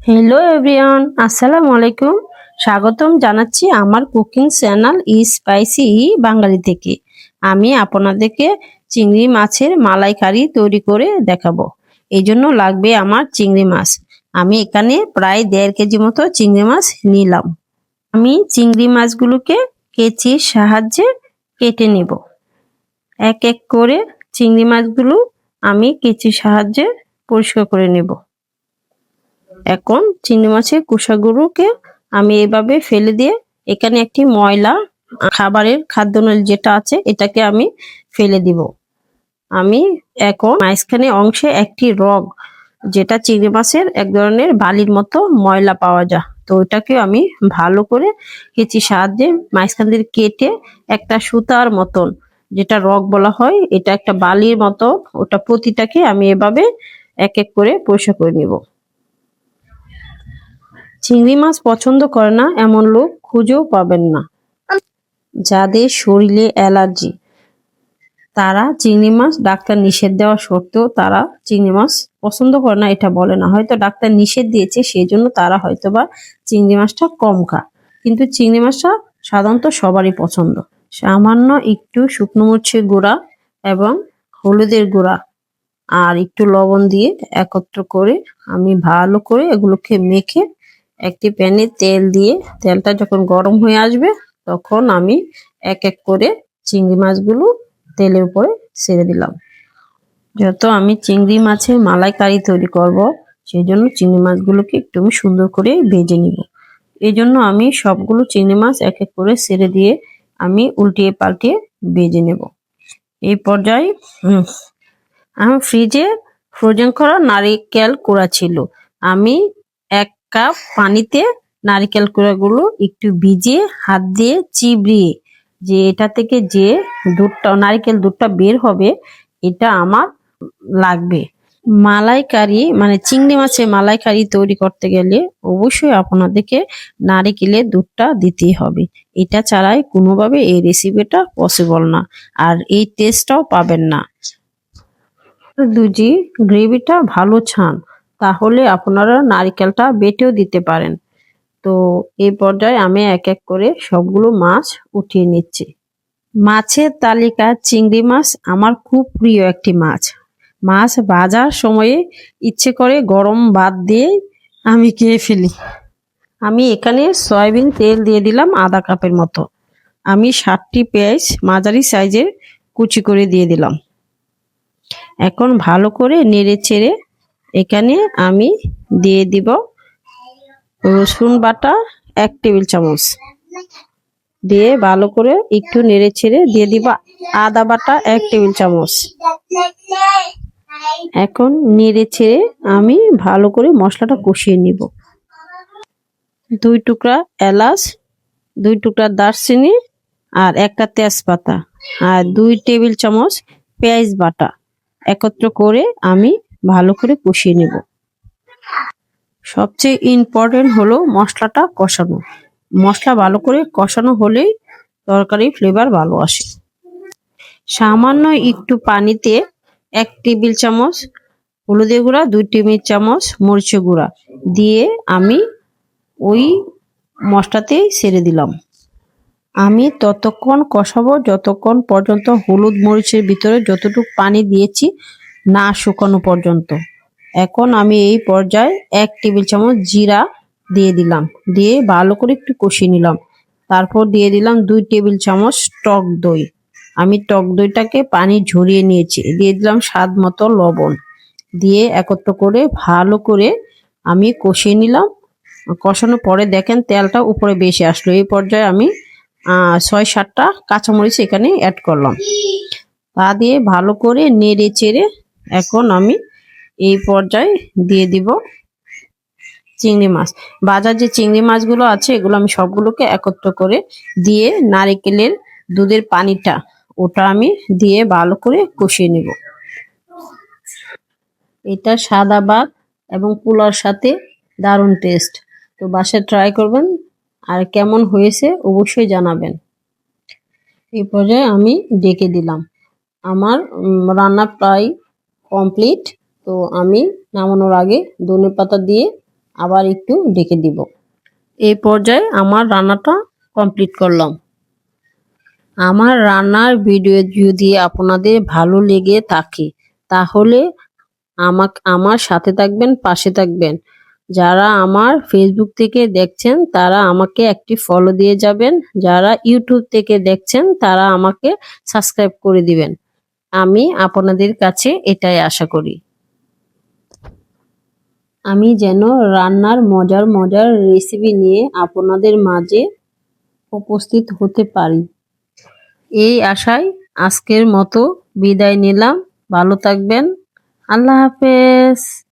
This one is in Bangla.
হ্যালো এভরিওয়ান, আসসালামু আলাইকুম। স্বাগতম জানাচ্ছি আমার কুকিং চ্যানেল স্পাইসি বাঙালি থেকে। আমি আপনাদেরকে চিংড়ি মাছের মালাইকারি তৈরি করে দেখাবো। এই জন্য লাগবে আমার চিংড়ি মাছ। আমি এখানে প্রায় 1.5 কেজি মতো চিংড়ি মাছ নিলাম। আমি চিংড়ি মাছগুলোকে কেচির সাহায্যে কেটে নেব। এক এক করে চিংড়ি মাছগুলো আমি কেচির সাহায্যে পরিষ্কার করে নেব। এখন চিংড়ি মাছের খোসাগুলোকে আমি এভাবে ফেলে দিয়ে এখানে একটি ময়লা খাবারের খাদ্যনল যেটা আছে এটাকে আমি ফেলে দিব। আমি এখন মাঝখানে অংশে একটি রগ, যেটা চিংড়ি মাছের এক ধরনের বালির মতো ময়লা পাওয়া যায়, তো ওইটাকে আমি ভালো করে কেচির সাহায্যে মাঝখান দিয়ে কেটে একটা সুতার মতন, যেটা রগ বলা হয়, এটা একটা বালির মতো, ওটা প্রতিটাকে আমি এভাবে এক এক করে পরিষ্কার করে নিব। চিংড়ি মাছ পছন্দ করে না এমন লোক খুঁজেও পাবেন না। যাদের শরীরে অ্যালার্জি তারা চিংড়ি মাছ ডাক্তার নিষেধ দেওয়া সত্ত্বেও তারা চিংড়ি মাছ পছন্দ করে না এটা বলে না, হয়তো ডাক্তার নিষেধ দিয়েছে সেই জন্য তারা হয়তোবা চিংড়ি মাছটা কম খায়, কিন্তু চিংড়ি মাছটা সাধারণত সবারই পছন্দ। সামান্য একটু শুকনো মরিচের গুঁড়া এবং হলুদের গুঁড়া আর একটু লবণ দিয়ে একত্র করে আমি ভালো করে এগুলোকে মেখে একটি প্যানে তেল দিয়ে, তেলটা যখন গরম হয়ে আসবে তখন আমি এক এক করে চিংড়ি মাছগুলো তেলের উপরে ছেড়ে দিলাম। যত আমি চিংড়ি মাছের মালাইকারি তৈরি করব সেই জন্য চিংড়ি মাছগুলোকে একটু আমি সুন্দর করে ভেজে নিব। এই জন্য আমি সবগুলো চিংড়ি মাছ এক এক করে ছেড়ে দিয়ে আমি উল্টিয়ে পাল্টিয়ে ভেজে নেব। এই পর্যায়ে আমার ফ্রিজে ফ্রোজেন করা নারিকেল কোড়া ছিল। আমি 1 কাপ পানিতে নারিকেল কোড়াগুলো একটু ভিজিয়ে হাত দিয়ে চিবড়িয়ে, যে এটা থেকে যে দুধটা, নারিকেল দুধটা বের হবে, এটা আমার লাগবে। মালাইকারি মানে চিংড়ি মাছের মালাইকারি তৈরি করতে গেলে অবশ্যই আপনাদেরকে নারিকেলের দুধটা দিতেই হবে। এটা ছাড়াই কোনোভাবে এই রেসিপিটা পসিবল না, আর এই টেস্টটাও পাবেন না। যদি গ্রেভিটা ভালো চান তাহলে আপনারা নারিকেলটা বেটেও দিতে পারেন। তো এই পর্যায়ে আমি এক এক করে সবগুলো মাছ উঠিয়ে নিচ্ছি। মাছের তালিকা চিংড়ি মাছ আমার খুব প্রিয় একটি মাছ। মাছ ভাজার সময়ে ইচ্ছে করে গরম ভাত দিয়ে আমি খেয়ে ফেলি। আমি এখানে সয়াবিন তেল দিয়ে দিলাম আধা কাপের মতো। আমি 7টি পেঁয়াজ মাঝারি সাইজের কুচি করে দিয়ে দিলাম। এখন ভালো করে নেড়ে চেড়ে এখানে আমি দিয়ে দিব রসুন বাটা 1 টেবিল চামচ, দিয়ে ভালো করে একটু নেড়ে ছেড়ে দিয়ে দিব আদা বাটা 1 টেবিল চামচ। এখন নেড়ে ছেড়ে আমি ভালো করে মশলাটা কষিয়ে নিব। 2 টুকরা এলাচ, 2 টুকরা দারচিনি আর একটা তেজপাতা আর 2 টেবিল চামচ পেঁয়াজ বাটা একত্র করে আমি ভালো করে কষিয়ে নেব। সবচেয়ে ইম্পর্টেন্ট হলো মশলাটা কষানো। মশলা ভালো করে কষানো হলেই তরকারির ফ্লেভার ভালো আসে। সামান্য একটু পানিতে 1 টেবিল চামচ হলুদের গুঁড়া, 2 টেবিল চামচ মরিচের গুঁড়া দিয়ে আমি ওই মশলাতেই ছেড়ে দিলাম। আমি ততক্ষণ কষাবো যতক্ষণ পর্যন্ত হলুদ মরিচের ভিতরে যতটুকু পানি দিয়েছি না শুকানো পর্যন্ত। এখন আমি এই পর্যায়ে 1 টেবিল চামচ জিরা দিয়ে দিলাম, দিয়ে ভালো করে একটু কষিয়ে নিলাম। তারপর দিয়ে দিলাম 2 টেবিল চামচ টক দই। আমি টক দইটাকে পানি ঝরিয়ে নিয়েছি। দিয়ে দিলাম স্বাদ মতো লবণ, দিয়ে একত্র করে ভালো করে আমি কষিয়ে নিলাম। কষানোর পরে দেখেন তেলটা উপরে বেশি আসলো। এই পর্যায়ে আমি 6-7টা কাঁচামরিচ এখানে অ্যাড করলাম। তা দিয়ে ভালো করে নেড়ে চেড়ে এখন আমি এই পর্যায়ে দিয়ে দিব চিংড়ি মাছ। বাজার যে চিংড়ি মাছগুলো আছে এগুলো আমি সবগুলোকে একত্র করে দিয়ে নারিকেলের দুধের পানিটা ওটা আমি দিয়ে ভালো করে কষিয়ে নেব। এটা সাদা ভাত এবং পোলাওর সাথে দারুণ টেস্ট। তো বাসায় ট্রাই করবেন আর কেমন হয়েছে অবশ্যই জানাবেন। এই পর্যায়ে আমি ঢেকে দিলাম। আমার রান্না প্রায় কমপ্লিট। তো আমি নামানোর আগে ধনেপাতা দিয়ে আবার একটু ঢেকে দিব। এই পর্যায়ে আমার রান্নাটা কমপ্লিট করলাম। আমার রান্নার ভিডিও যদি আপনাদের ভালো লেগে থাকে তাহলে আমার সাথে থাকবেন, পাশে থাকবেন। যারা আমার ফেসবুক থেকে দেখছেন তারা আমাকে একটি ফলো দিয়ে যাবেন। যারা ইউটিউব থেকে দেখছেন তারা আমাকে সাবস্ক্রাইব করে দিবেন। আমি আপনাদের কাছে এটাই আশা করি। আমি যেন রান্নার মজার মজার রেসিপি নিয়ে আপনাদের মাঝে উপস্থিত হতে পারি, এই আশায় আজকের মতো বিদায় নিলাম। ভালো থাকবেন। আল্লাহ হাফেজ।